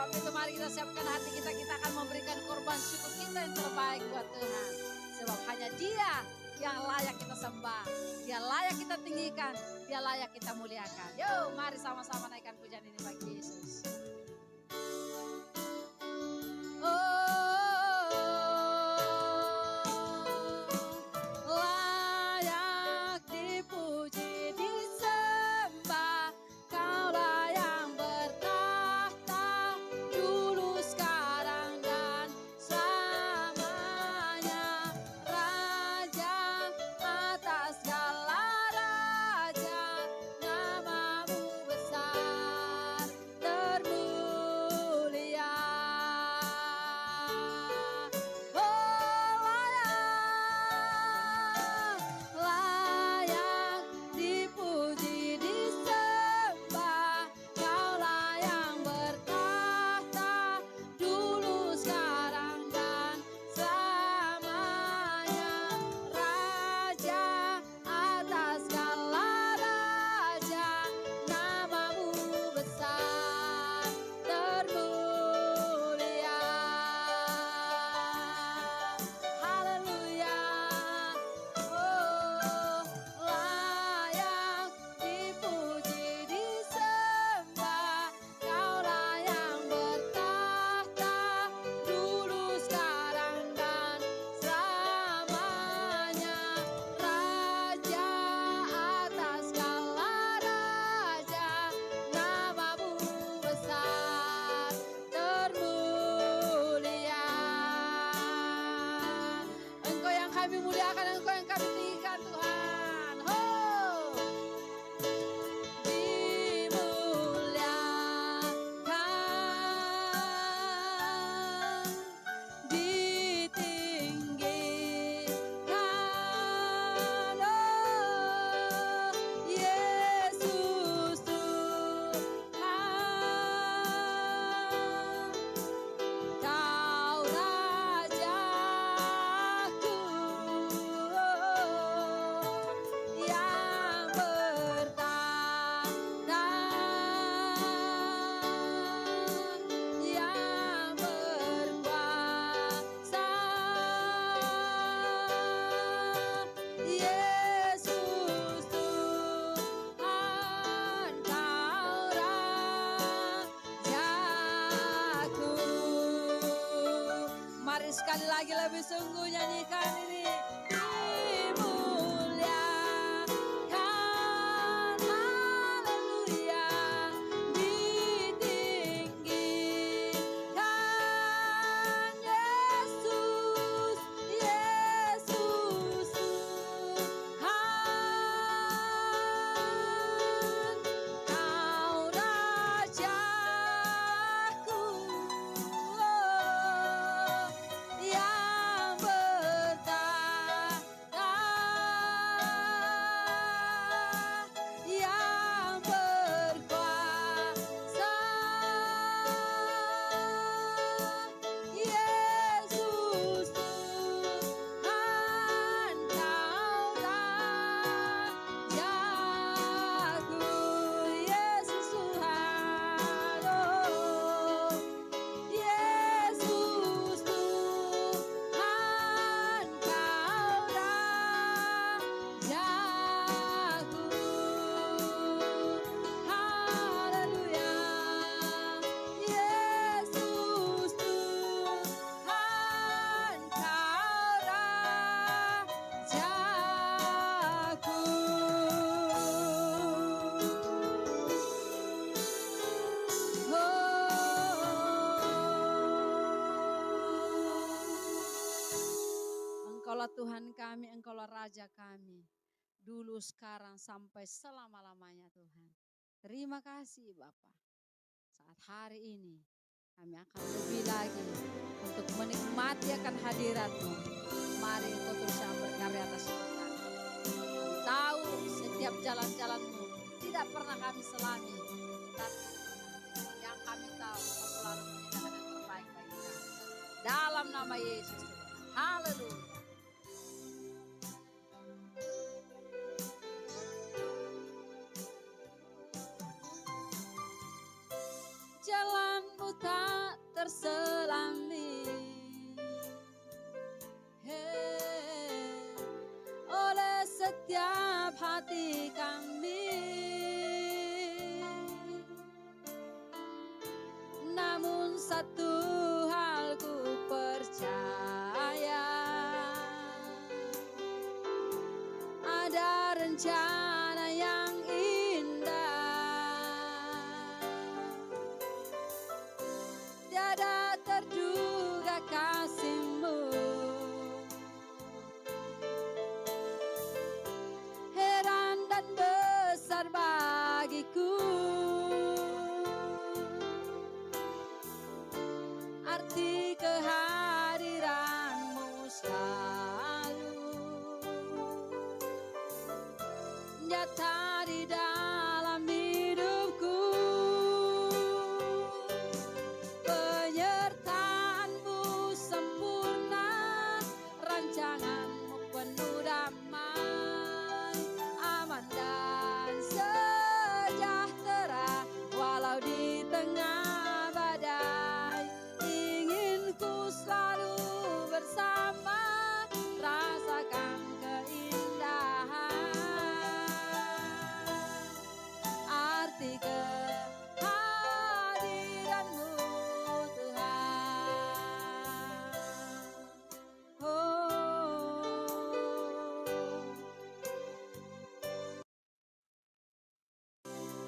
sebab itu mari kita siapkan hati kita, kita akan memberikan korban syukur kita yang terbaik buat Tuhan. Sebab hanya Dia yang layak kita sembah, Dia layak kita tinggikan, Dia layak kita muliakan. Yuk mari sama-sama naikkan pujian ini bagi Yesus. Sekali lagi lebih sungguh nyanyikan ini. Dimuliakan, haleluya, ditinggikan Yesus, Yesus Tuhan, Kau Rajaku. Engkaulah Tuhan kami, Engkaulah Raja kami. Dulu, sekarang, sampai selama-lamanya Tuhan. Terima kasih Bapa. Saat hari ini kami akan lebih lagi untuk menikmati akan hadirat-Mu. Mari Engkau terus yang berkarya atas hidup kami. Kami tahu setiap jalan-jalan-Mu tidak pernah kami selami. Tapi yang kami tahu Engkau selalu menyediakan yang terbaik bagi kami. Dalam nama Yesus Tuhan. Haleluya. Jalanmu tak terselami oleh setiap hati kami. Namun satu hal ku percaya, ada rencana yang indah, tiada terduga kasih-Mu, heran dan besar bagiku. Arti kehadiran-Mu selalu nyata di dalam hidupku. Penyertaan-Mu sempurna, rancangan-Mu penuh damai, aman dan sejahtera walau di tengah badai. Ingin ku selalu bersama, rasakan keindahan arti kehadiran-Mu Tuhan.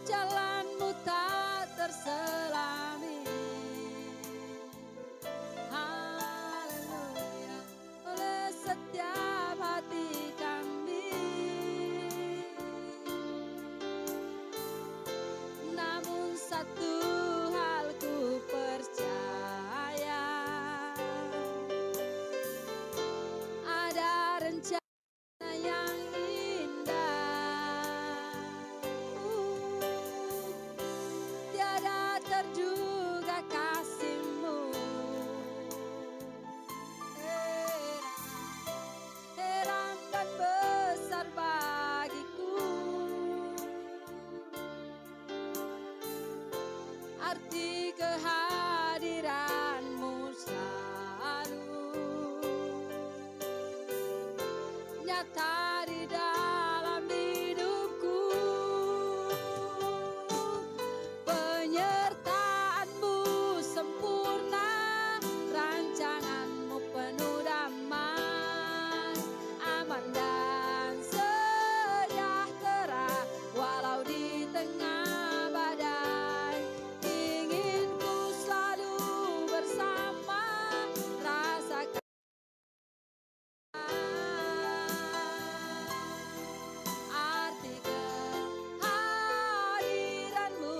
Jalan-Mu tak terselami, haleluya, oleh setiap hati kami. Namun satu hal ku percaya, ada rencana yang indah, tiada terduga kasih-Mu, heran dan besar bagiku. Arti kehadiran-Mu selalu nyata di dalam hidupku. Penyertaan-Mu sempurna, rancangan-Mu penuh damai, aman dan sejahtera walau di tengah badai. Ingin ku selalu bersama, rasakan arti kehadiran-Mu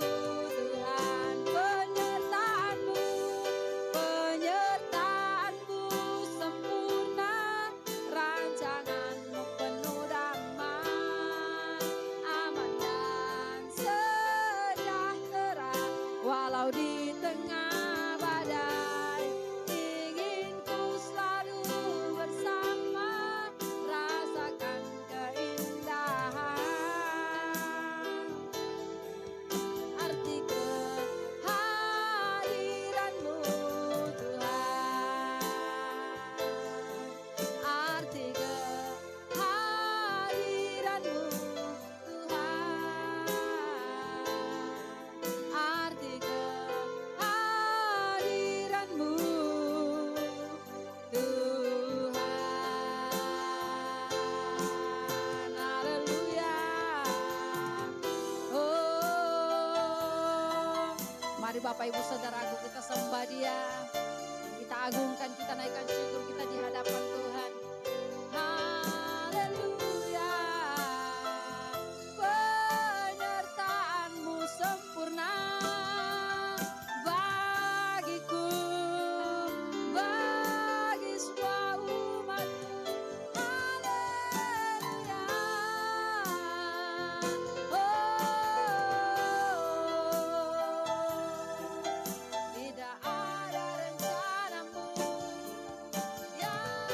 Tuhan. Penyertaan-Mu sempurna, rancangan-Mu penuh damai, aman dan sejahtera walau di tengah badai. Ingin ku selalu bersama, rasakan keindahan arti kehadiran-Mu Tuhan. Arti kehadiran-Mu Tuhan. Arti kehadiran-Mu Tuhan. Haleluya. Mari Bapak Ibu Saudaraku, kita sembah Dia, kita agungkan, kita naikkan syukur kita di hadapan Tuhan. Haleluya. Penyertaan-Mu sempurna bagiku, bagi semua umat-Mu. Haleluya. Tidak ada rencana-Mu yang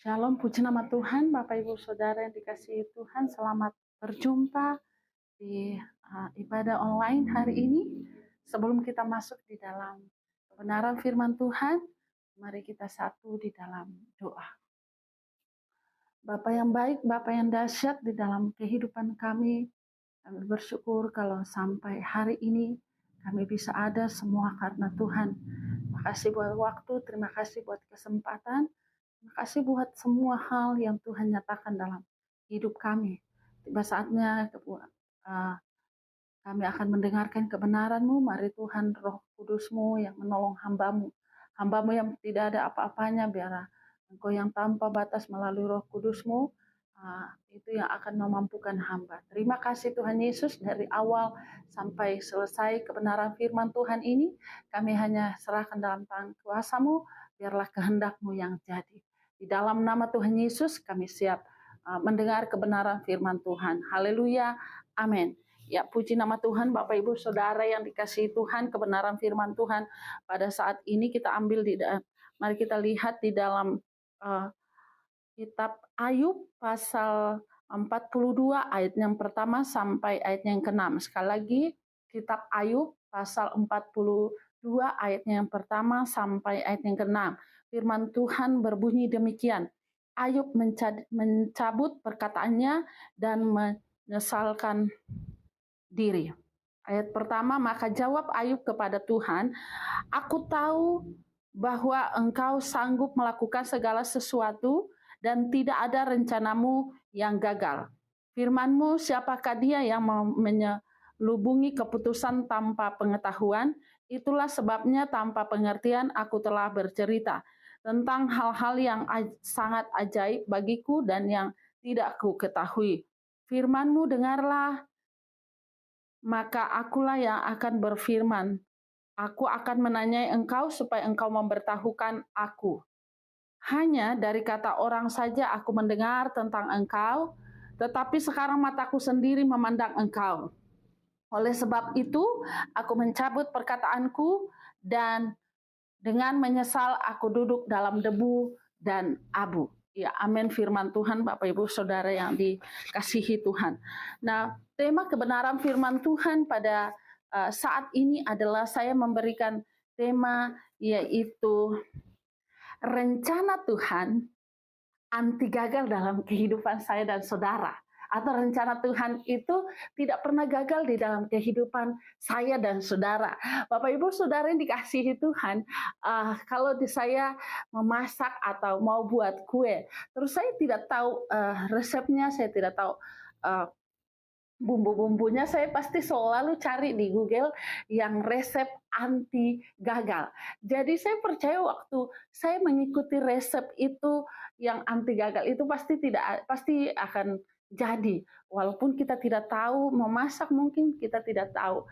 Shalom, puji nama Tuhan, Bapak Ibu Saudara yang dikasihi Tuhan. Selamat berjumpa di ibadah online hari ini. Sebelum kita masuk di dalam kebenaran firman Tuhan, mari kita satu di dalam doa. Bapa yang baik, Bapa yang dahsyat di dalam kehidupan kami bersyukur kalau sampai hari ini kami bisa ada semua karena Tuhan. Terima kasih buat waktu, terima kasih buat kesempatan. Terima kasih buat semua hal yang Tuhan nyatakan dalam hidup kami. Tiba saatnya kami akan mendengarkan kebenaran-Mu. Mari Tuhan, Roh Kudus-Mu yang menolong hamba-Mu. Hamba-Mu yang tidak ada apa-apanya, biarlah Engkau yang tanpa batas melalui Roh Kudus-Mu, itu yang akan memampukan hamba. Terima kasih Tuhan Yesus, dari awal sampai selesai kebenaran firman Tuhan ini, kami hanya serahkan dalam tangan kuasa-Mu, biarlah kehendak-Mu yang jadi. Di dalam nama Tuhan Yesus kami siap mendengar kebenaran firman Tuhan. Haleluya, amin. Ya, puji nama Tuhan, Bapak Ibu Saudara yang dikasihi Tuhan, kebenaran firman Tuhan pada saat ini kita ambil mari kita lihat di dalam kitab Ayub pasal 42 ayat yang pertama sampai ayat yang ke-6. Sekali lagi, kitab Ayub pasal 42 ayat yang pertama sampai ayat yang ke-6. Firman Tuhan berbunyi demikian. Ayub mencabut perkataannya dan menyesalkan diri. Ayat pertama, maka jawab Ayub kepada Tuhan, aku tahu bahwa Engkau sanggup melakukan segala sesuatu dan tidak ada rencanamu yang gagal. Firman-Mu, siapakah dia yang menyelubungi keputusan tanpa pengetahuan? Itulah sebabnya tanpa pengertian aku telah bercerita tentang hal-hal yang sangat ajaib bagiku dan yang tidak ku ketahui. Firman-Mu dengarlah, maka akulah yang akan berfirman. Aku akan menanyai Engkau supaya Engkau memberitahukan aku. Hanya dari kata orang saja aku mendengar tentang Engkau, tetapi sekarang mataku sendiri memandang Engkau. Oleh sebab itu, aku mencabut perkataanku dan dengan menyesal aku duduk dalam debu dan abu. Ya, amin firman Tuhan, Bapak Ibu Saudara yang dikasihi Tuhan. Nah, tema kebenaran firman Tuhan pada saat ini adalah saya memberikan tema yaitu rencana Tuhan anti gagal dalam kehidupan saya dan saudara. Atau rencana Tuhan itu tidak pernah gagal di dalam kehidupan saya dan saudara. Bapak Ibu Saudara yang dikasihi Tuhan, kalau saya memasak atau mau buat kue, terus saya tidak tahu resepnya, saya tidak tahu bumbu-bumbunya, saya pasti selalu cari di Google yang resep anti gagal. Jadi saya percaya waktu saya mengikuti resep itu yang anti gagal itu pasti akan jadi. Walaupun kita tidak tahu memasak, mungkin kita tidak tahu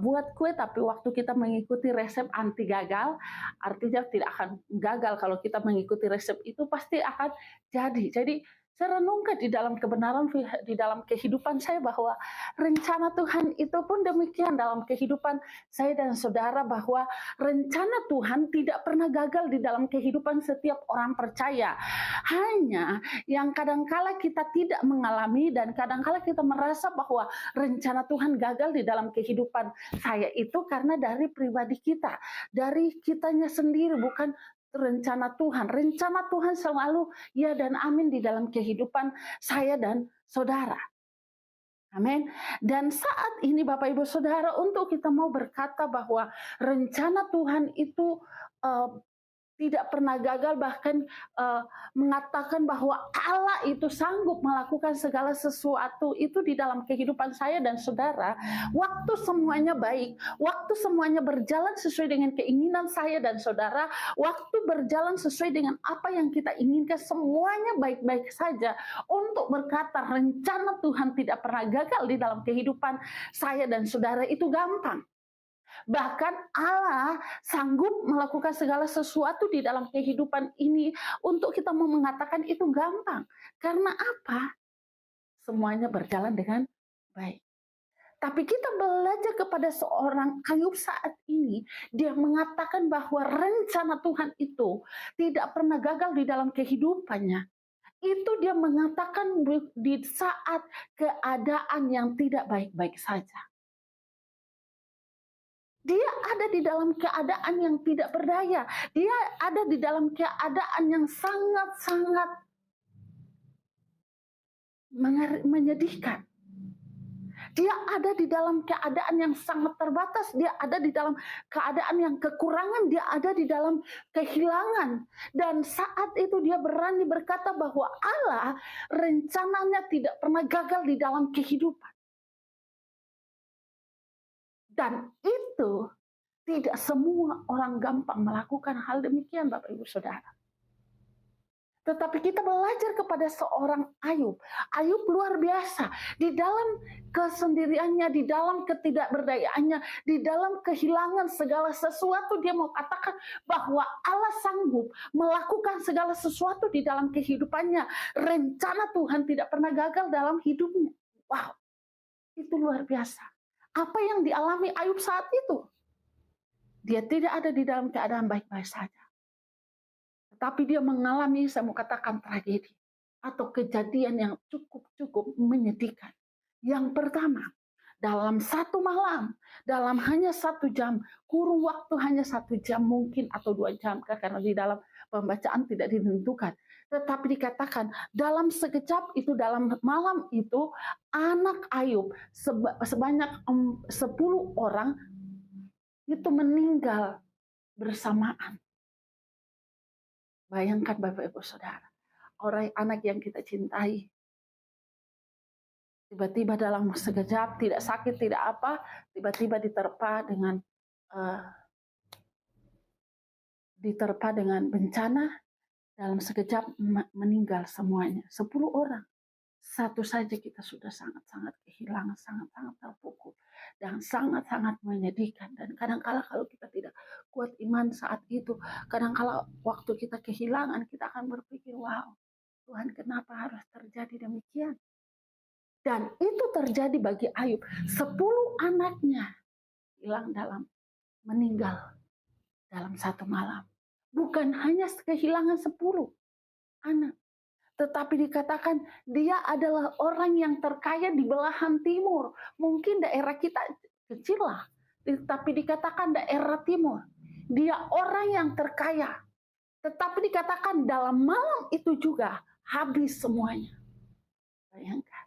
buat kue, tapi waktu kita mengikuti resep anti gagal, artinya tidak akan gagal. Kalau kita mengikuti resep itu pasti akan jadi. Jadi saya renungkan di dalam kebenaran, di dalam kehidupan saya bahwa rencana Tuhan itu pun demikian dalam kehidupan saya dan saudara, bahwa rencana Tuhan tidak pernah gagal di dalam kehidupan setiap orang percaya. Hanya yang kadangkala kita tidak mengalami dan kadangkala kita merasa bahwa rencana Tuhan gagal di dalam kehidupan saya itu karena dari pribadi kita, dari kitanya sendiri, bukan rencana Tuhan. Rencana Tuhan selalu ya dan amin di dalam kehidupan saya dan saudara. Amin. Dan saat ini Bapak Ibu Saudara, untuk kita mau berkata bahwa rencana Tuhan itu tidak pernah gagal, bahkan mengatakan bahwa Allah itu sanggup melakukan segala sesuatu itu di dalam kehidupan saya dan saudara. Waktu semuanya baik, waktu semuanya berjalan sesuai dengan keinginan saya dan saudara, waktu berjalan sesuai dengan apa yang kita inginkan, semuanya baik-baik saja. Untuk berkata rencana Tuhan tidak pernah gagal di dalam kehidupan saya dan saudara itu gampang. Bahkan Allah sanggup melakukan segala sesuatu di dalam kehidupan ini. Untuk kita mau mengatakan itu gampang. Karena apa? Semuanya berjalan dengan baik. Tapi kita belajar kepada seorang Ayub saat ini. ini, dia mengatakan bahwa rencana Tuhan itu tidak pernah gagal di dalam kehidupannya. Itu dia mengatakan di saat keadaan yang tidak baik-baik saja. Dia ada di dalam keadaan yang tidak berdaya. Dia ada di dalam keadaan yang sangat-sangat menyedihkan. Dia ada di dalam keadaan yang sangat terbatas. Dia ada di dalam keadaan yang kekurangan. Dia ada di dalam kehilangan. Dan saat itu dia berani berkata bahwa Allah rencananya tidak pernah gagal di dalam kehidupan. Dan itu tidak semua orang gampang melakukan hal demikian, Bapak Ibu Saudara. Tetapi kita belajar kepada seorang Ayub. Ayub luar biasa. Di dalam kesendiriannya, di dalam ketidakberdayaannya, di dalam kehilangan segala sesuatu, dia mau katakan bahwa Allah sanggup melakukan segala sesuatu di dalam kehidupannya. Rencana Tuhan tidak pernah gagal dalam hidupnya. Wow, itu luar biasa. Apa yang dialami Ayub saat itu? Dia tidak ada di dalam keadaan baik-baik saja. Tetapi dia mengalami, saya mau katakan, tragedi. Atau kejadian yang cukup menyedihkan. Yang pertama, dalam satu malam, dalam hanya 1 jam, kurun waktu hanya 1 jam mungkin atau 2 jam, karena di dalam pembacaan tidak ditentukan. Tetapi dikatakan dalam sekejap itu, dalam malam itu, anak Ayub sebanyak 10 orang itu meninggal bersamaan. Bayangkan Bapak Ibu Saudara, orang anak yang kita cintai, tiba-tiba dalam sekejap, tidak sakit, tidak apa, tiba-tiba diterpa dengan bencana, dalam sekejap meninggal semuanya. 10 orang. Satu saja kita sudah sangat-sangat kehilangan, sangat-sangat terpukul, dan sangat-sangat menyedihkan. Dan kadang-kala kalau kita tidak kuat iman saat itu, kadang-kala waktu kita kehilangan, kita akan berpikir, wow, Tuhan kenapa harus terjadi demikian? Dan itu terjadi bagi Ayub. 10 anaknya meninggal dalam 1 malam. Bukan hanya kehilangan 10 anak, tetapi dikatakan dia adalah orang yang terkaya di belahan timur. Mungkin daerah kita kecil lah, tetapi dikatakan daerah timur. Dia orang yang terkaya. Tetapi dikatakan dalam malam itu juga habis semuanya. Bayangkan.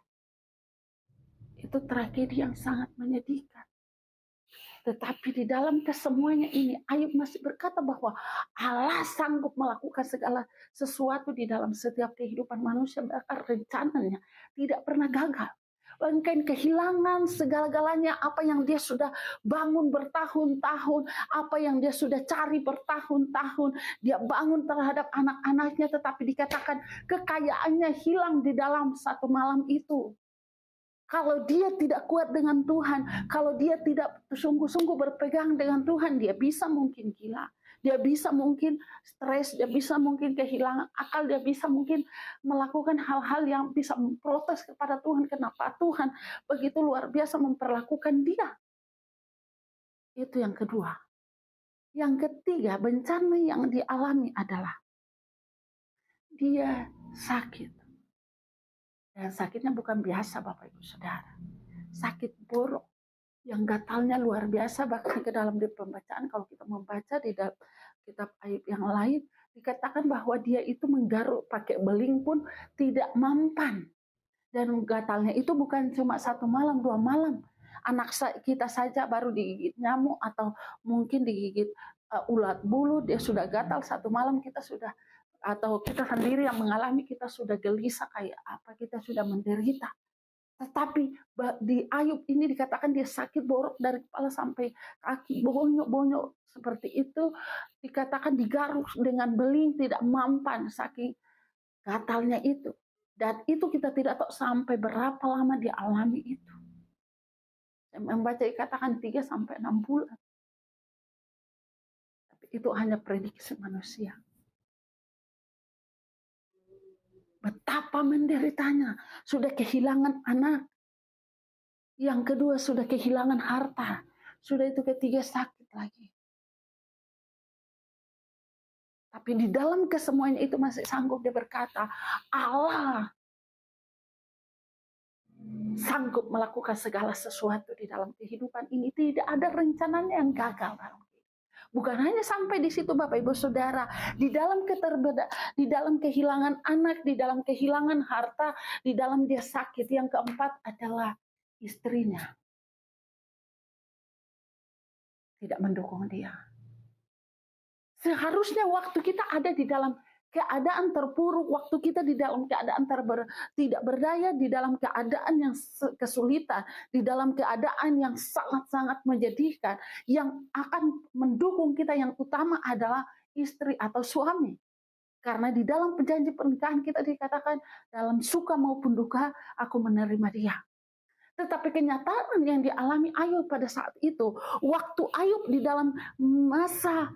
Itu tragedi yang sangat menyedihkan. Tetapi di dalam kesemuanya ini, Ayub masih berkata bahwa Allah sanggup melakukan segala sesuatu di dalam setiap kehidupan manusia. Bahkan rencananya tidak pernah gagal. Bahkan kehilangan segala-galanya, apa yang dia sudah bangun bertahun-tahun, apa yang dia sudah cari bertahun-tahun, dia bangun terhadap anak-anaknya, tetapi dikatakan kekayaannya hilang di dalam 1 malam itu. Kalau dia tidak kuat dengan Tuhan, kalau dia tidak sungguh-sungguh berpegang dengan Tuhan, dia bisa mungkin gila. Dia bisa mungkin stres, dia bisa mungkin kehilangan akal, dia bisa mungkin melakukan hal-hal yang bisa memprotes kepada Tuhan. Kenapa Tuhan begitu luar biasa memperlakukan dia? Itu yang kedua. Yang ketiga, bencana yang dialami adalah dia sakit. Dan sakitnya bukan biasa Bapak Ibu Saudara. Sakit borok yang gatalnya luar biasa. Bahkan ke dalam di pembacaan, kalau kita membaca di dalam kitab Ayub yang lain, dikatakan bahwa dia itu menggaruk pakai beling pun tidak mempan. Dan gatalnya itu bukan cuma 1 malam, 2 malam. Anak kita saja baru digigit nyamuk atau mungkin digigit ulat bulu, dia sudah gatal 1 malam, kita sudah, atau kita sendiri yang mengalami, kita sudah gelisah kayak apa, kita sudah menderita. Tetapi di Ayub ini dikatakan dia sakit borok dari kepala sampai kaki, bonyok-bonyok seperti itu. Dikatakan digaruk dengan beling, tidak mempan saking gatalnya itu. Dan itu kita tidak tahu sampai berapa lama dia alami itu. Saya membaca dikatakan 3-6 bulan. Tapi itu hanya prediksi manusia. Betapa menderitanya. Sudah kehilangan anak. Yang kedua sudah kehilangan harta. Sudah itu ketiga sakit lagi. Tapi di dalam kesemuanya itu masih sanggup dia berkata, Allah sanggup melakukan segala sesuatu di dalam kehidupan ini. Tidak ada rencananya yang gagal. Bukan hanya sampai di situ Bapak Ibu Saudara, di dalam di dalam kehilangan anak, di dalam kehilangan harta, di dalam dia sakit. Yang keempat adalah istrinya tidak mendukung dia. Seharusnya waktu kita ada di dalam keadaan terpuruk, waktu kita di dalam keadaan tidak berdaya, di dalam keadaan yang kesulitan, di dalam keadaan yang sangat-sangat menyedihkan, yang akan mendukung kita yang utama adalah istri atau suami. Karena di dalam perjanji pernikahan kita dikatakan, dalam suka maupun duka, aku menerima dia. Tetapi kenyataan yang dialami Ayub pada saat itu, waktu Ayub di dalam masa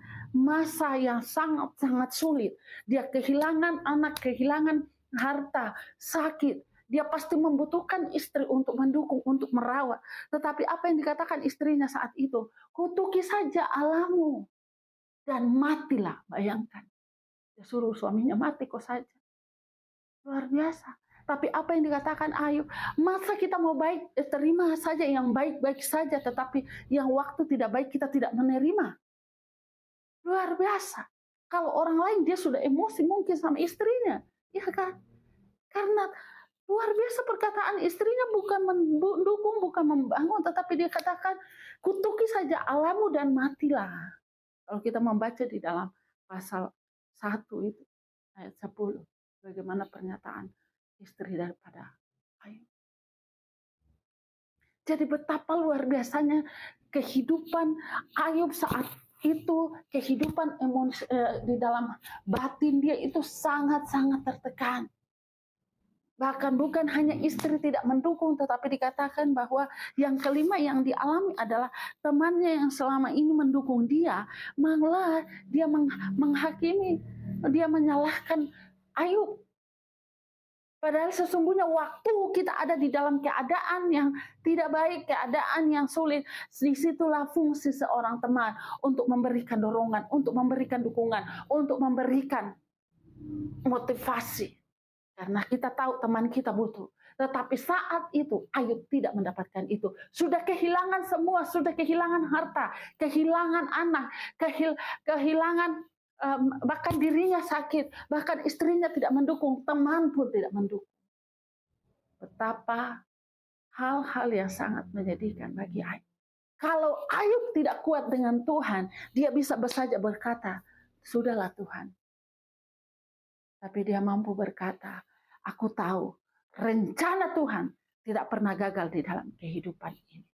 yang sangat-sangat sulit, dia kehilangan anak, kehilangan harta, sakit, dia pasti membutuhkan istri untuk mendukung, untuk merawat. Tetapi apa yang dikatakan istrinya saat itu? Kutuki saja Allahmu dan matilah. Bayangkan, dia suruh suaminya mati kok saja. Luar biasa. Tapi apa yang dikatakan Ayub, masa kita mau baik, terima saja yang baik-baik saja, tetapi yang waktu tidak baik kita tidak menerima. Luar biasa. Kalau orang lain dia sudah emosi mungkin sama istrinya, ya kan? Karena luar biasa perkataan istrinya, bukan mendukung, bukan membangun, tetapi dia katakan, kutuki saja Allahmu dan matilah. Kalau kita membaca di dalam pasal 1 itu, ayat 10, bagaimana pernyataan istri daripada Ayub. Jadi betapa luar biasanya kehidupan Ayub saat itu, kehidupan emosi di dalam batin dia itu sangat-sangat tertekan. Bahkan bukan hanya istri tidak mendukung, tetapi dikatakan bahwa yang kelima yang dialami adalah temannya yang selama ini mendukung dia, malah dia menghakimi, dia menyalahkan Ayub. Padahal sesungguhnya waktu kita ada di dalam keadaan yang tidak baik, keadaan yang sulit, disitulah fungsi seorang teman untuk memberikan dorongan, untuk memberikan dukungan, untuk memberikan motivasi. Karena kita tahu teman kita butuh. Tetapi saat itu Ayub tidak mendapatkan itu. Sudah kehilangan semua, sudah kehilangan harta, kehilangan anak, kehilangan bahkan dirinya sakit, bahkan istrinya tidak mendukung, teman pun tidak mendukung. Betapa hal-hal yang sangat menyedihkan bagi Ayub. Kalau Ayub tidak kuat dengan Tuhan, dia bisa saja berkata, sudahlah Tuhan. Tapi dia mampu berkata, aku tahu rencana Tuhan tidak pernah gagal di dalam kehidupan ini.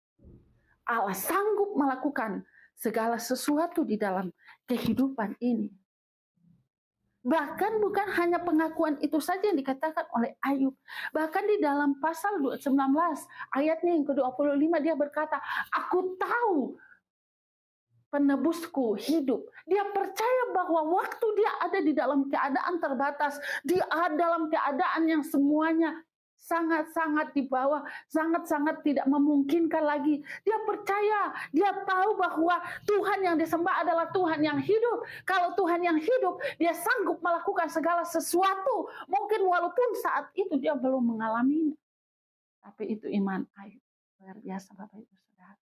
Allah sanggup melakukan segala sesuatu di dalam kehidupan ini. Bahkan bukan hanya pengakuan itu saja yang dikatakan oleh Ayub. Bahkan di dalam pasal 19 ayatnya yang ke-25 dia berkata, aku tahu penebusku hidup. Dia percaya bahwa waktu dia ada di dalam keadaan terbatas, dia dalam keadaan yang semuanya sangat-sangat di bawah, sangat-sangat tidak memungkinkan lagi. Dia percaya, dia tahu bahwa Tuhan yang disembah adalah Tuhan yang hidup. Kalau Tuhan yang hidup, dia sanggup melakukan segala sesuatu. Mungkin walaupun saat itu dia belum mengalaminya. Tapi itu iman Ayub. Luar biasa Bapak Ibu Saudara.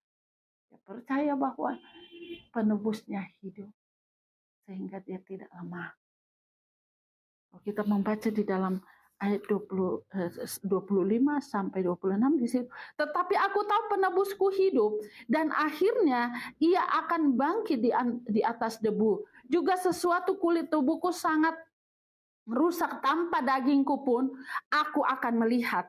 Dia percaya bahwa penebusnya hidup. Sehingga dia tidak lemah. Kalau kita membaca di dalam ayat 25 sampai 26 di situ. Tetapi aku tahu penebusku hidup dan akhirnya ia akan bangkit di atas debu. Juga sesuatu kulit tubuhku sangat rusak tanpa dagingku pun aku akan melihat.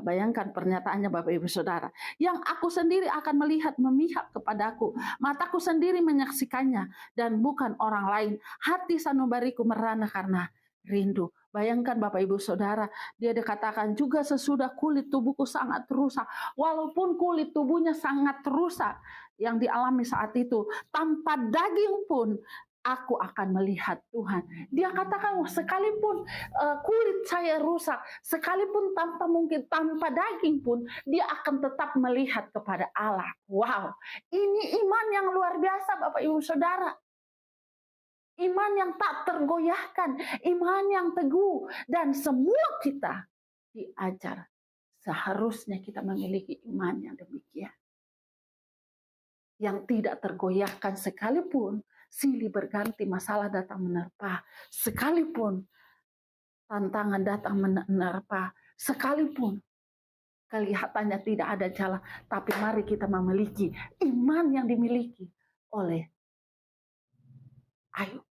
Bayangkan pernyataannya Bapak Ibu Saudara. Yang aku sendiri akan melihat memihak kepadaku. Mataku sendiri menyaksikannya dan bukan orang lain. Hati sanubariku merana karena rindu. Bayangkan Bapak Ibu Saudara, dia dikatakan juga sesudah kulit tubuhku sangat rusak. Walaupun kulit tubuhnya sangat rusak yang dialami saat itu, tanpa daging pun aku akan melihat Tuhan. Dia katakan sekalipun kulit saya rusak, sekalipun mungkin tanpa daging pun, dia akan tetap melihat kepada Allah. Wow, ini iman yang luar biasa Bapak Ibu Saudara. iman yang tak tergoyahkan, iman yang teguh. Dan semua kita diajar seharusnya kita memiliki iman yang demikian, yang tidak tergoyahkan sekalipun silih berganti, masalah datang menerpa, sekalipun tantangan datang menerpa, sekalipun kelihatannya tidak ada jalan, tapi mari kita memiliki iman yang dimiliki oleh Ayub.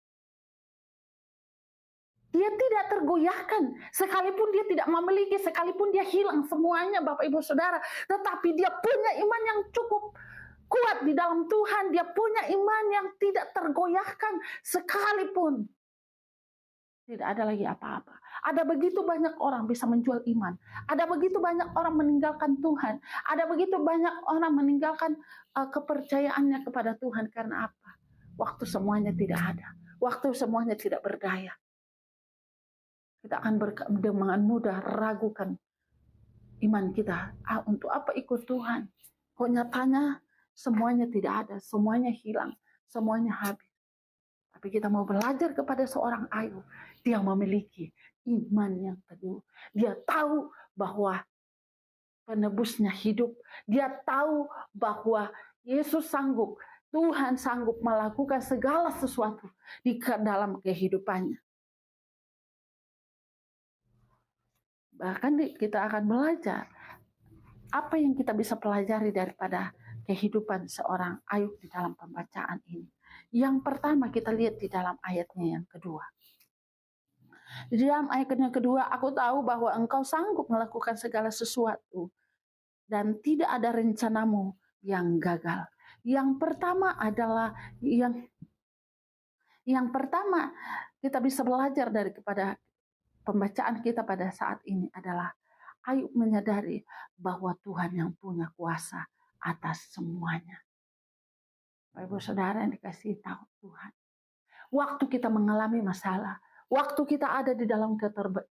Dia tidak tergoyahkan, sekalipun dia tidak memiliki, sekalipun dia hilang semuanya Bapak Ibu Saudara, tetapi dia punya iman yang cukup kuat di dalam Tuhan. Dia punya iman yang tidak tergoyahkan sekalipun tidak ada lagi apa-apa. Ada begitu banyak orang bisa menjual iman. Ada begitu banyak orang meninggalkan Tuhan. Ada begitu banyak orang meninggalkan kepercayaannya kepada Tuhan. Karena apa? Waktu semuanya tidak ada. Waktu semuanya tidak berdaya. Kita akan dengan mudah ragukan iman kita. Untuk apa ikut Tuhan? Kok nyatanya semuanya tidak ada. Semuanya hilang. Semuanya habis. Tapi kita mau belajar kepada seorang Ayub. Dia memiliki iman yang teguh. Dia tahu bahwa penebusnya hidup. Dia tahu bahwa Yesus sanggup. Tuhan sanggup melakukan segala sesuatu di dalam kehidupannya. Bahkan kita akan belajar apa yang kita bisa pelajari daripada kehidupan seorang Ayub di dalam pembacaan ini. Yang pertama kita lihat di dalam ayatnya yang kedua. Di dalam ayat yang kedua, aku tahu bahwa engkau sanggup melakukan segala sesuatu dan tidak ada rencanamu yang gagal. Yang pertama adalah yang pertama kita bisa belajar daripada pembacaan kita pada saat ini adalah Ayub menyadari bahwa Tuhan yang punya kuasa atas semuanya. Bapak Ibu Saudara yang dikasihi tahu Tuhan. Waktu kita mengalami masalah, waktu kita ada di dalam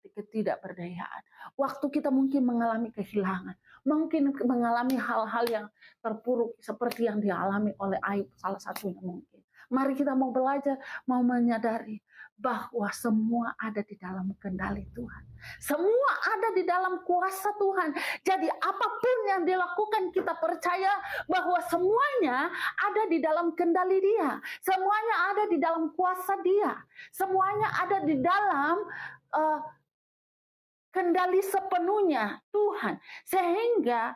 ketidakberdayaan, waktu kita mungkin mengalami kehilangan, mungkin mengalami hal-hal yang terpuruk seperti yang dialami oleh Ayub salah satunya mungkin. Mari kita mau belajar, mau menyadari bahwa semua ada di dalam kendali Tuhan. Semua ada di dalam kuasa Tuhan. Jadi apapun yang dilakukan kita percaya bahwa semuanya ada di dalam kendali Dia. Semuanya ada di dalam kuasa Dia. Semuanya ada di dalam kendali sepenuhnya Tuhan. Sehingga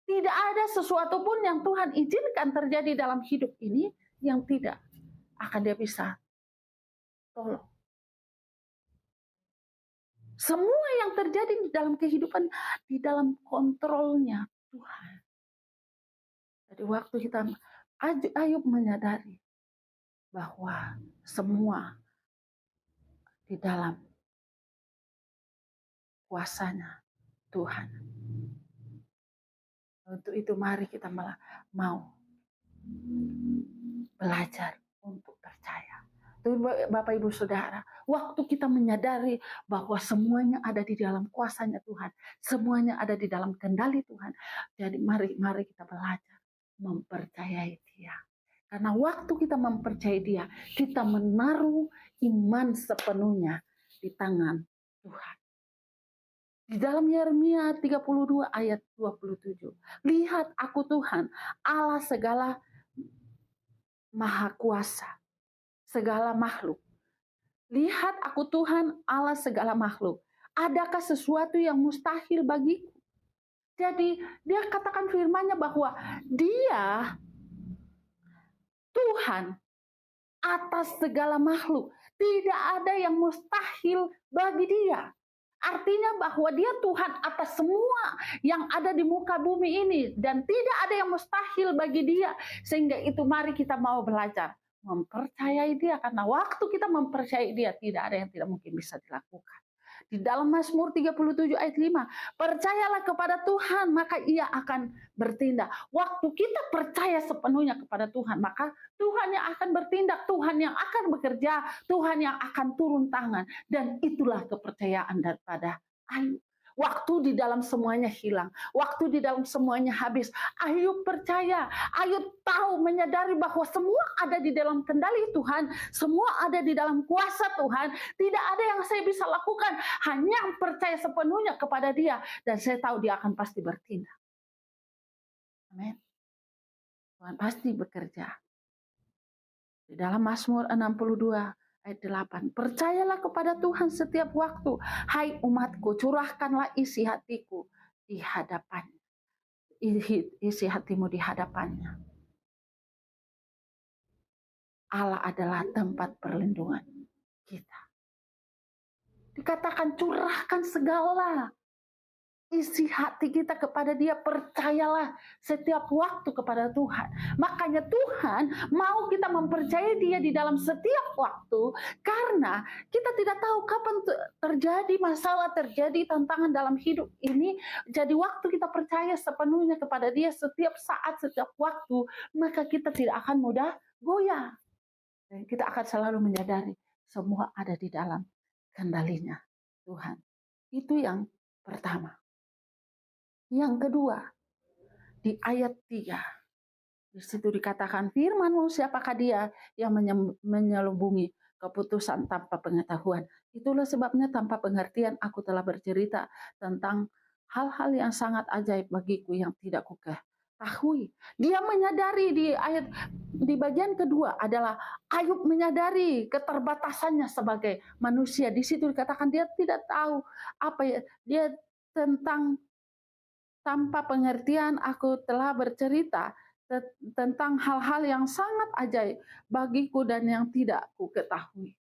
tidak ada sesuatu pun yang Tuhan izinkan terjadi dalam hidup ini yang tidak akan Dia bisa tolong. Semua yang terjadi di dalam kehidupan di dalam kontrolnya Tuhan. Jadi waktu kita Ayub menyadari bahwa semua di dalam kuasanya Tuhan. Untuk itu mari kita mau belajar untuk percaya. Bapak Ibu Saudara, waktu kita menyadari bahwa semuanya ada di dalam kuasanya Tuhan, semuanya ada di dalam kendali Tuhan. Jadi mari kita belajar mempercayai Dia. Karena waktu kita mempercayai Dia, kita menaruh iman sepenuhnya di tangan Tuhan. Di dalam Yeremia 32 ayat 27, lihat aku Tuhan, Allah segala maha kuasa, segala makhluk. Lihat aku Tuhan Allah segala makhluk. Adakah sesuatu yang mustahil bagiku? Jadi dia katakan firman-Nya bahwa Dia Tuhan atas segala makhluk. Tidak ada yang mustahil bagi Dia. Artinya bahwa Dia Tuhan atas semua yang ada di muka bumi ini. Dan tidak ada yang mustahil bagi Dia. Sehingga itu mari kita mau belajar mempercayai Dia, karena waktu kita mempercayai Dia tidak ada yang tidak mungkin bisa dilakukan. Di dalam Mazmur 37 ayat 5, percayalah kepada Tuhan maka Ia akan bertindak. Waktu kita percaya sepenuhnya kepada Tuhan, maka Tuhan yang akan bertindak, Tuhan yang akan bekerja, Tuhan yang akan turun tangan. Dan itulah kepercayaan daripada Ayub. Waktu di dalam semuanya hilang. Waktu di dalam semuanya habis. Ayub percaya. Ayub tahu, menyadari bahwa semua ada di dalam kendali Tuhan. Semua ada di dalam kuasa Tuhan. Tidak ada yang saya bisa lakukan. Hanya percaya sepenuhnya kepada Dia. Dan saya tahu Dia akan pasti bertindak. Amin. Tuhan pasti bekerja. Di dalam Mazmur 62 ayat 8. Percayalah kepada Tuhan setiap waktu. Hai umatku, curahkanlah isi hatiku di hadapannya. Isi hatimu di hadapannya. Allah adalah tempat perlindungan kita. Dikatakan curahkan segala isi hati kita kepada Dia, percayalah setiap waktu kepada Tuhan. Makanya Tuhan mau kita mempercayai Dia di dalam setiap waktu, karena kita tidak tahu kapan terjadi masalah, terjadi tantangan dalam hidup ini. Jadi waktu kita percaya sepenuhnya kepada Dia setiap saat, setiap waktu, maka kita tidak akan mudah goyah. Dan kita akan selalu menyadari semua ada di dalam kendalinya Tuhan. Itu yang pertama. Yang kedua, di ayat 3, di situ dikatakan, firman-Mu siapakah dia yang menyelubungi keputusan tanpa pengetahuan. Itulah sebabnya tanpa pengertian aku telah bercerita tentang hal-hal yang sangat ajaib bagiku yang tidak kuketahui. Dia menyadari di bagian kedua adalah Ayub menyadari keterbatasannya sebagai manusia. Di situ dikatakan dia tidak tahu apa ya, dia tentang tanpa pengertian aku telah bercerita tentang hal-hal yang sangat ajaib bagiku dan yang tidak ku ketahui.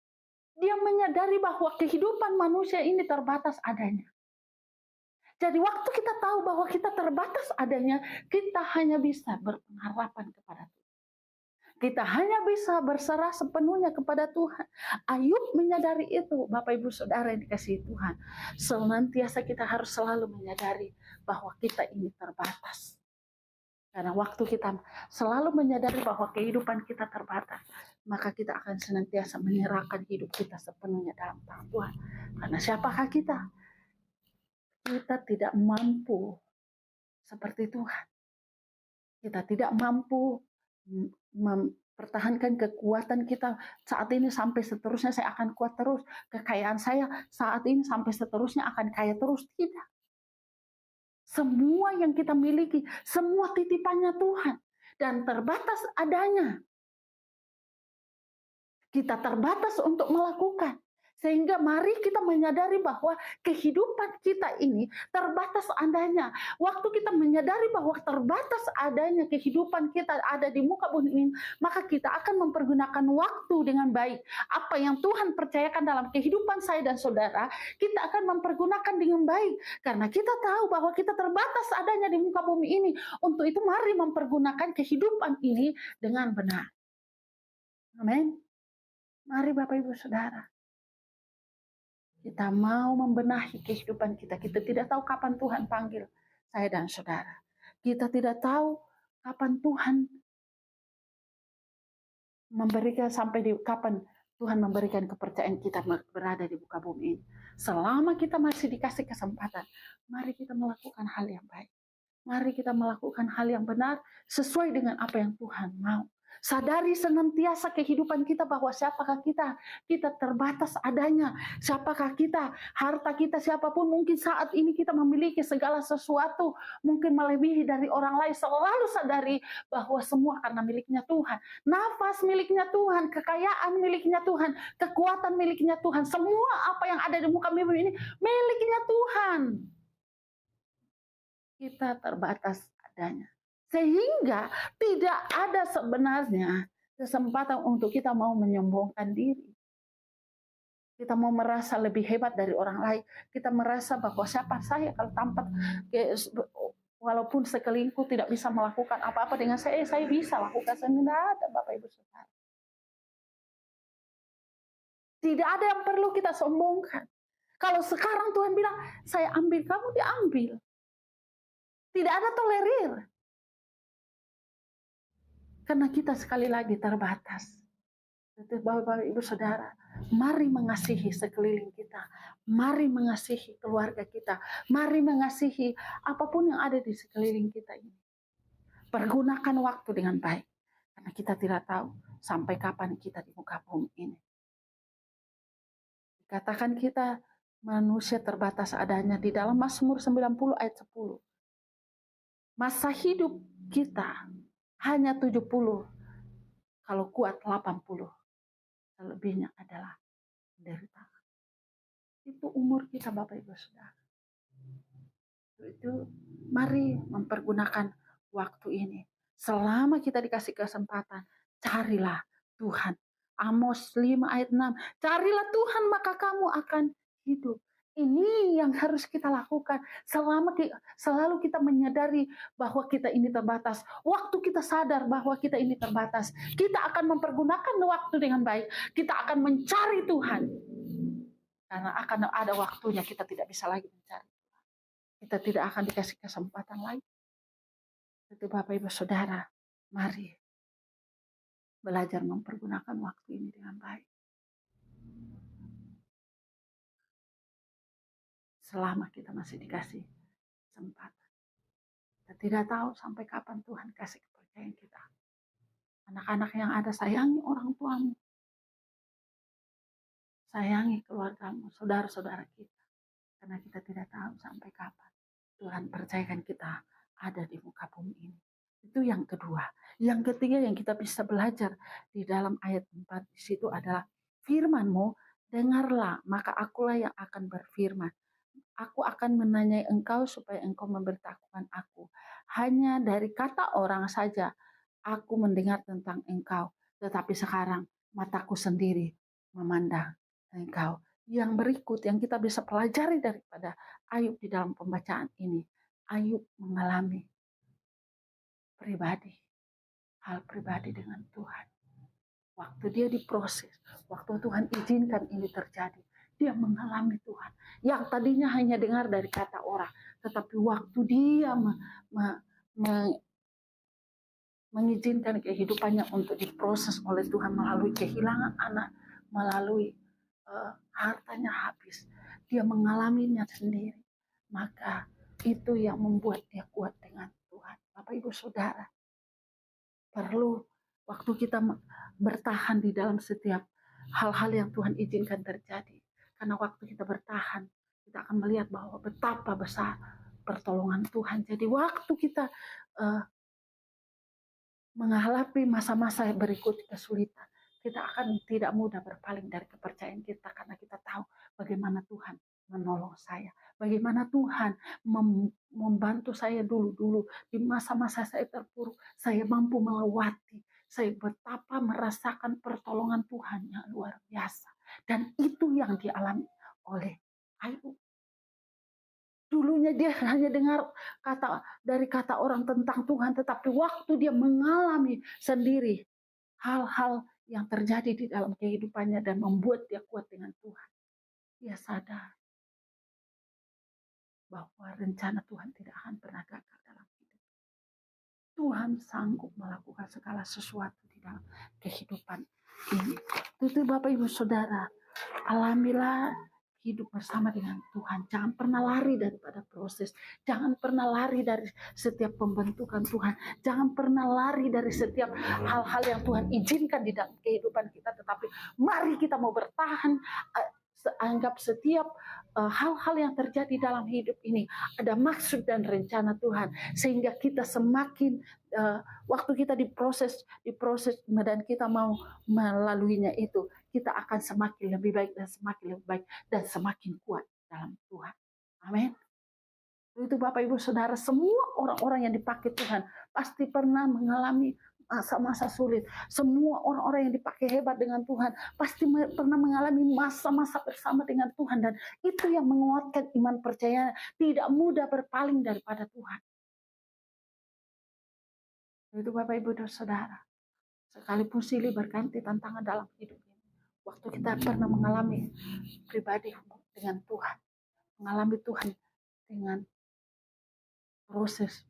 Dia menyadari bahwa kehidupan manusia ini terbatas adanya. Jadi waktu kita tahu bahwa kita terbatas adanya, kita hanya bisa berpengharapan kepada Tuhan. Kita hanya bisa berserah sepenuhnya kepada Tuhan. Ayub menyadari itu, Bapak Ibu Saudara yang dikasihi Tuhan. Senantiasa kita harus selalu menyadari bahwa kita ini terbatas. Karena waktu kita selalu menyadari bahwa kehidupan kita terbatas, maka kita akan senantiasa menyerahkan hidup kita sepenuhnya dalam tangan Tuhan. Karena siapakah kita? Kita tidak mampu seperti Tuhan. Kita tidak mampu mempertahankan kekuatan kita saat ini sampai seterusnya saya akan kuat terus. Kekayaan saya saat ini sampai seterusnya akan kaya terus. Tidak. Semua yang kita miliki, semua titipannya Tuhan. Dan terbatas adanya. Kita terbatas untuk melakukan. Sehingga mari kita menyadari bahwa kehidupan kita ini terbatas adanya. Waktu kita menyadari bahwa terbatas adanya kehidupan kita ada di muka bumi ini, maka kita akan mempergunakan waktu dengan baik. Apa yang Tuhan percayakan dalam kehidupan saya dan saudara, kita akan mempergunakan dengan baik. Karena kita tahu bahwa kita terbatas adanya di muka bumi ini. Untuk itu mari mempergunakan kehidupan ini dengan benar. Amin. Mari Bapak Ibu Saudara. Kita mau membenahi kehidupan kita. Kita tidak tahu kapan Tuhan panggil saya dan saudara. Kita tidak tahu kapan Tuhan memberikan, sampai di kapan Tuhan memberikan kepercayaan kita berada di muka bumi ini. Selama kita masih dikasih kesempatan, mari kita melakukan hal yang baik. Mari kita melakukan hal yang benar sesuai dengan apa yang Tuhan mau. Sadari senantiasa kehidupan kita bahwa siapakah kita? Kita terbatas adanya. Siapakah kita? Harta kita siapapun mungkin saat ini kita memiliki segala sesuatu. Mungkin melebihi dari orang lain. Selalu sadari bahwa semua karena miliknya Tuhan. Nafas miliknya Tuhan. Kekayaan miliknya Tuhan. Kekuatan miliknya Tuhan. Semua apa yang ada di muka bumi ini miliknya Tuhan. Kita terbatas adanya. Sehingga tidak ada sebenarnya kesempatan untuk kita mau menyombongkan diri. Kita mau merasa lebih hebat dari orang lain. Kita merasa bahwa siapa saya kalau tampak, walaupun sekelilingku tidak bisa melakukan apa-apa dengan saya bisa lakukan. Saya tidak ada, Bapak Ibu Saudara. Tidak ada yang perlu kita sombongkan. Kalau sekarang Tuhan bilang, saya ambil, kamu diambil. Tidak ada tolerir. Karena kita sekali lagi terbatas. Bapak, Ibu, Saudara, mari mengasihi sekeliling kita. Mari mengasihi keluarga kita. Mari mengasihi apapun yang ada di sekeliling kita ini. Pergunakan waktu dengan baik. Karena kita tidak tahu sampai kapan kita di muka bumi ini. Katakan kita manusia terbatas adanya di dalam Mazmur 90 ayat 10. Masa hidup kita hanya 70, kalau kuat 80. Selebihnya adalah penderitaan. Itu umur kita, Bapak Ibu Saudara. Itu mari mempergunakan waktu ini. Selama kita dikasih kesempatan, carilah Tuhan. Amos 5 ayat 6. Carilah Tuhan maka kamu akan hidup. Ini yang harus kita lakukan. Selalu kita menyadari bahwa kita ini terbatas. Waktu kita sadar bahwa kita ini terbatas, kita akan mempergunakan waktu dengan baik. Kita akan mencari Tuhan. Karena akan ada waktunya kita tidak bisa lagi mencari. Kita tidak akan dikasih kesempatan lagi. Itu Bapak Ibu Saudara, mari belajar mempergunakan waktu ini dengan baik. Selama kita masih dikasih kesempatan. Kita tidak tahu sampai kapan Tuhan kasih kepercayaan kita. Anak-anak yang ada, sayangi orang tuamu. Sayangi keluargamu, saudara-saudara kita. Karena kita tidak tahu sampai kapan Tuhan percayakan kita ada di muka bumi ini. Itu yang kedua. Yang ketiga yang kita bisa belajar di dalam ayat 4 di situ adalah firman-Mu, dengarlah, maka akulah yang akan berfirman. Aku akan menanyai engkau supaya engkau memberitahukan aku. Hanya dari kata orang saja aku mendengar tentang engkau. Tetapi sekarang mataku sendiri memandang engkau. Yang berikut yang kita bisa pelajari daripada Ayub di dalam pembacaan ini. Ayub mengalami hal pribadi dengan Tuhan. Waktu dia diproses, waktu Tuhan izinkan ini terjadi, dia mengalami Tuhan. Yang tadinya hanya dengar dari kata orang, tetapi waktu dia mengizinkan kehidupannya untuk diproses oleh Tuhan melalui kehilangan anak, melalui hartanya habis, dia mengalaminya sendiri. Maka itu yang membuat dia kuat dengan Tuhan. Bapak Ibu Saudara, perlu waktu kita bertahan di dalam setiap hal-hal yang Tuhan izinkan terjadi. Karena waktu kita bertahan, kita akan melihat bahwa betapa besar pertolongan Tuhan. Jadi waktu kita menghadapi masa-masa berikut kesulitan, kita akan tidak mudah berpaling dari kepercayaan kita. Karena kita tahu bagaimana Tuhan menolong saya. Bagaimana Tuhan membantu saya dulu-dulu. Di masa-masa saya terpuruk, saya mampu melewati. Saya betapa merasakan pertolongan Tuhan yang luar biasa. Dan itu yang dialami oleh Ayub. Dulunya dia hanya dengar dari kata orang tentang Tuhan, tetapi waktu dia mengalami sendiri hal-hal yang terjadi di dalam kehidupannya dan membuat dia kuat dengan Tuhan, dia sadar bahwa rencana Tuhan tidak akan pernah gagal dalam hidup. Tuhan sanggup melakukan segala sesuatu di dalam kehidupan ini. Itu Bapak Ibu Saudara, alamilah hidup bersama dengan Tuhan. Jangan pernah lari daripada proses. Jangan pernah lari dari setiap pembentukan Tuhan. Jangan pernah lari dari setiap hal-hal yang Tuhan izinkan di dalam kehidupan kita. Tetapi mari kita mau bertahan. Anggap setiap hal-hal yang terjadi dalam hidup ini ada maksud dan rencana Tuhan. Sehingga kita semakin waktu kita diproses dan kita mau melaluinya itu, kita akan semakin lebih baik dan semakin kuat dalam Tuhan. Amin. Itu Bapak Ibu Saudara, semua orang-orang yang dipakai Tuhan pasti pernah mengalami masa-masa sulit. Semua orang-orang yang dipakai hebat dengan Tuhan pasti pernah mengalami masa-masa bersama dengan Tuhan. Dan itu yang menguatkan iman percaya, tidak mudah berpaling daripada Tuhan. Itu Bapak Ibu dan Saudara, sekalipun silih berganti tantangan dalam hidup ini, waktu kita pernah mengalami pribadi dengan Tuhan, mengalami Tuhan dengan proses,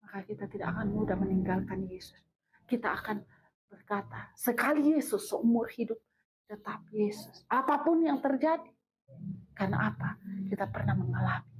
maka kita tidak akan mudah meninggalkan Yesus. Kita akan berkata, sekali Yesus seumur hidup, tetap Yesus. Apapun yang terjadi. Karena apa? Kita pernah mengalami.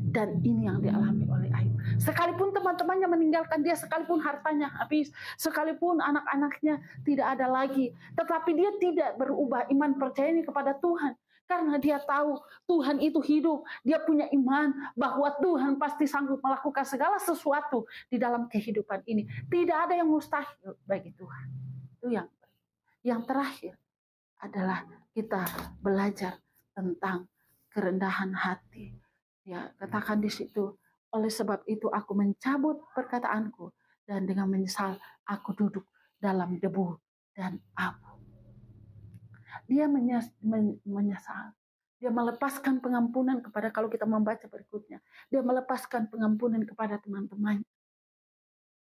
Dan ini yang dialami oleh Ayub. Sekalipun teman-temannya meninggalkan dia, sekalipun hartanya habis, sekalipun anak-anaknya tidak ada lagi, tetapi dia tidak berubah iman percayanya kepada Tuhan. Karena dia tahu Tuhan itu hidup. Dia punya iman bahwa Tuhan pasti sanggup melakukan segala sesuatu di dalam kehidupan ini. Tidak ada yang mustahil bagi Tuhan. Itu yang terakhir adalah kita belajar tentang kerendahan hati. Ya, katakan di situ, oleh sebab itu aku mencabut perkataanku dan dengan menyesal aku duduk dalam debu dan abu. Dia menyesal. Dia melepaskan pengampunan kepada, kalau kita membaca berikutnya, dia melepaskan pengampunan kepada teman-teman.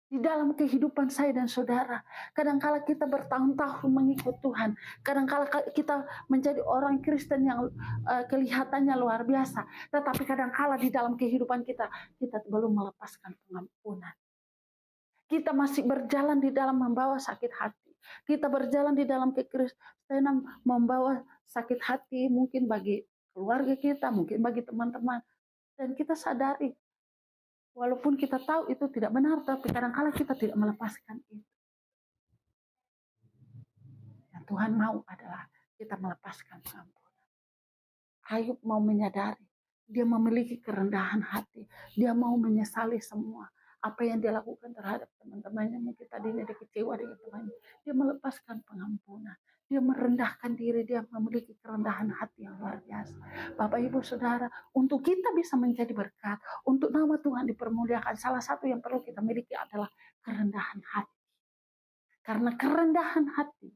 Di dalam kehidupan saya dan saudara, kadangkala kita bertahun-tahun mengikut Tuhan, kadangkala kita menjadi orang Kristen yang kelihatannya luar biasa, tetapi kadangkala di dalam kehidupan kita belum melepaskan pengampunan. Kita masih berjalan di dalam membawa sakit hati. Kita berjalan di dalam kekristenan membawa sakit hati mungkin bagi keluarga kita, mungkin bagi teman-teman. Dan kita sadari, walaupun kita tahu itu tidak benar, tapi kadang-kala kita tidak melepaskan itu. Yang Tuhan mau adalah kita melepaskan pengampunan. Ayub mau menyadari, dia memiliki kerendahan hati. Dia mau menyesali semua apa yang dia lakukan terhadap teman-temannya. Mungkin tadinya dia kecewa dengan temannya. Dia melepaskan pengampunan. Dia merendahkan diri, dia memiliki kerendahan hati yang luar biasa. Bapak Ibu Saudara, untuk kita bisa menjadi berkat, untuk nama Tuhan dipermuliakan, salah satu yang perlu kita miliki adalah kerendahan hati. Karena kerendahan hati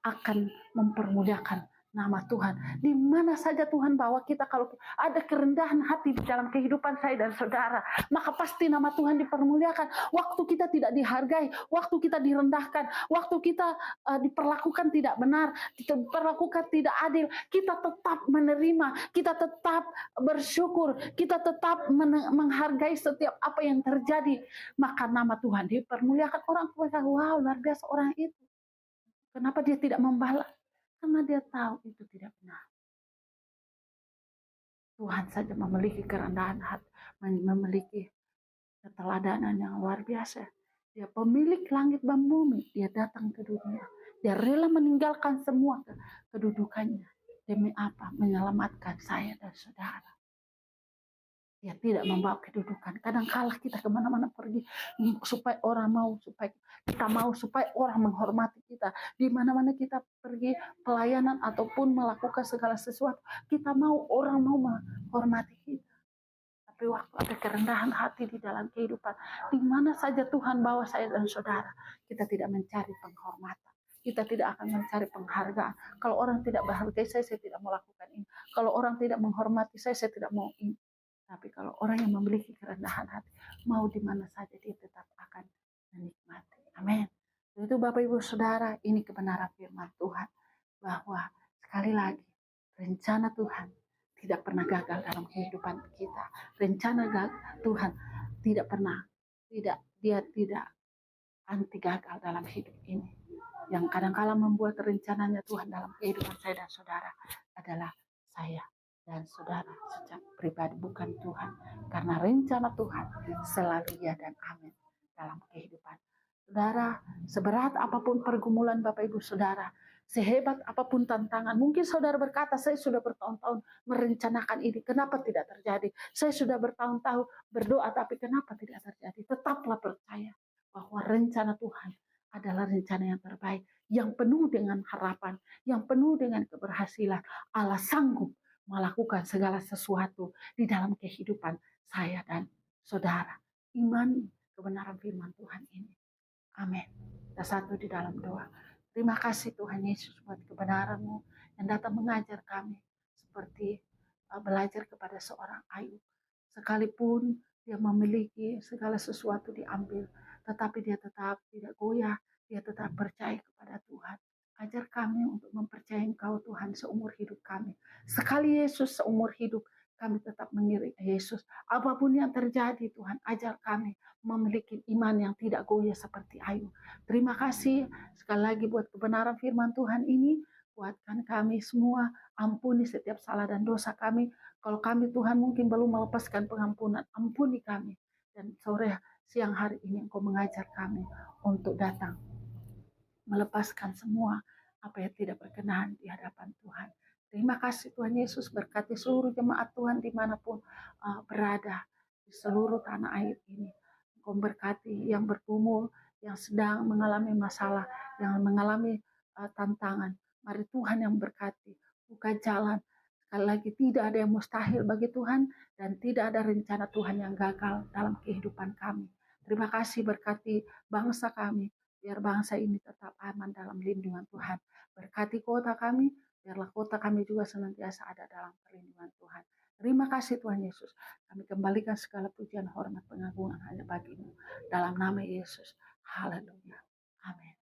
akan mempermuliakan nama Tuhan. Di mana saja Tuhan bawa kita, kalau ada kerendahan hati di dalam kehidupan saya dan saudara, maka pasti nama Tuhan dipermuliakan. Waktu kita tidak dihargai, waktu kita direndahkan, waktu kita diperlakukan tidak benar, diperlakukan tidak adil, kita tetap menerima, kita tetap bersyukur, kita tetap menghargai setiap apa yang terjadi. Maka nama Tuhan dipermuliakan. Orang tua, wow, luar biasa orang itu. Kenapa dia tidak membalas? Karena dia tahu itu tidak benar. Tuhan saja memiliki kerendahan hati, memiliki keteladanan yang luar biasa. Dia pemilik langit dan bumi. Dia datang ke dunia. Dia rela meninggalkan semua kedudukannya. Demi apa? Menyelamatkan saya dan saudara. Dia tidak membawa kedudukan. Kadang-kala kita kemana-mana pergi supaya orang mau, supaya orang menghormati kita. Di mana-mana kita pergi pelayanan ataupun melakukan segala sesuatu, kita mau orang mau menghormati kita. Tapi waktu ada kerendahan hati di dalam kehidupan, di mana saja Tuhan bawa saya dan saudara, kita tidak mencari penghormatan. Kita tidak akan mencari penghargaan. Kalau orang tidak menghargai saya tidak mau lakukan ini. Kalau orang tidak menghormati saya tidak mau ini. Tapi kalau orang yang memiliki kerendahan hati, mau di mana saja dia tetap akan menikmati. Amin. Itu Bapak Ibu Saudara, ini kebenaran firman Tuhan. Bahwa sekali lagi, rencana Tuhan tidak pernah gagal dalam kehidupan kita. Rencana Tuhan tidak pernah, dia tidak anti gagal dalam hidup ini. Yang kadang-kala membuat rencananya Tuhan dalam kehidupan saya dan saudara adalah saya dan saudara secara pribadi, bukan Tuhan. Karena rencana Tuhan selalu ya dan amin dalam kehidupan saudara. Seberat apapun pergumulan Bapak Ibu Saudara, sehebat apapun tantangan, mungkin saudara berkata, saya sudah bertahun-tahun merencanakan ini, kenapa tidak terjadi? Saya sudah bertahun-tahun berdoa, tapi kenapa tidak terjadi? Tetaplah percaya bahwa rencana Tuhan adalah rencana yang terbaik, yang penuh dengan harapan, yang penuh dengan keberhasilan. Allah sanggup melakukan segala sesuatu di dalam kehidupan saya dan saudara. Imani kebenaran firman Tuhan ini. Amin. Kita satu di dalam doa. Terima kasih Tuhan Yesus buat kebenaran-Mu yang datang mengajar kami seperti belajar kepada seorang Ayub. Sekalipun dia memiliki segala sesuatu diambil, tetapi dia tetap tidak goyah, dia tetap percaya kepada Tuhan. Ajar kami untuk mempercayai Engkau Tuhan seumur hidup kami. Sekali Yesus seumur hidup kami tetap mengiring Yesus. Apapun yang terjadi Tuhan, ajar kami memiliki iman yang tidak goyah seperti Ayub. Terima kasih sekali lagi buat kebenaran firman Tuhan ini. Kuatkan kami semua, ampuni setiap salah dan dosa kami. Kalau kami Tuhan mungkin belum melepaskan pengampunan, ampuni kami. Dan sore siang hari ini Engkau mengajar kami untuk datang melepaskan semua apa yang tidak berkenan di hadapan Tuhan. Terima kasih Tuhan Yesus, berkati seluruh jemaat Tuhan dimanapun berada di seluruh tanah air ini. Engkau berkati yang bergumul, yang sedang mengalami masalah, yang mengalami tantangan. Mari Tuhan yang berkati, buka jalan. Sekali lagi tidak ada yang mustahil bagi Tuhan dan tidak ada rencana Tuhan yang gagal dalam kehidupan kami. Terima kasih berkati bangsa kami, biar bangsa ini tetap aman dalam lindungan Tuhan. Berkati kota kami, biarlah kota kami juga senantiasa ada dalam perlindungan Tuhan. Terima kasih Tuhan Yesus. Kami kembalikan segala pujian, hormat, pengagungan hanya bagimu. Dalam nama Yesus. Haleluya. Amin.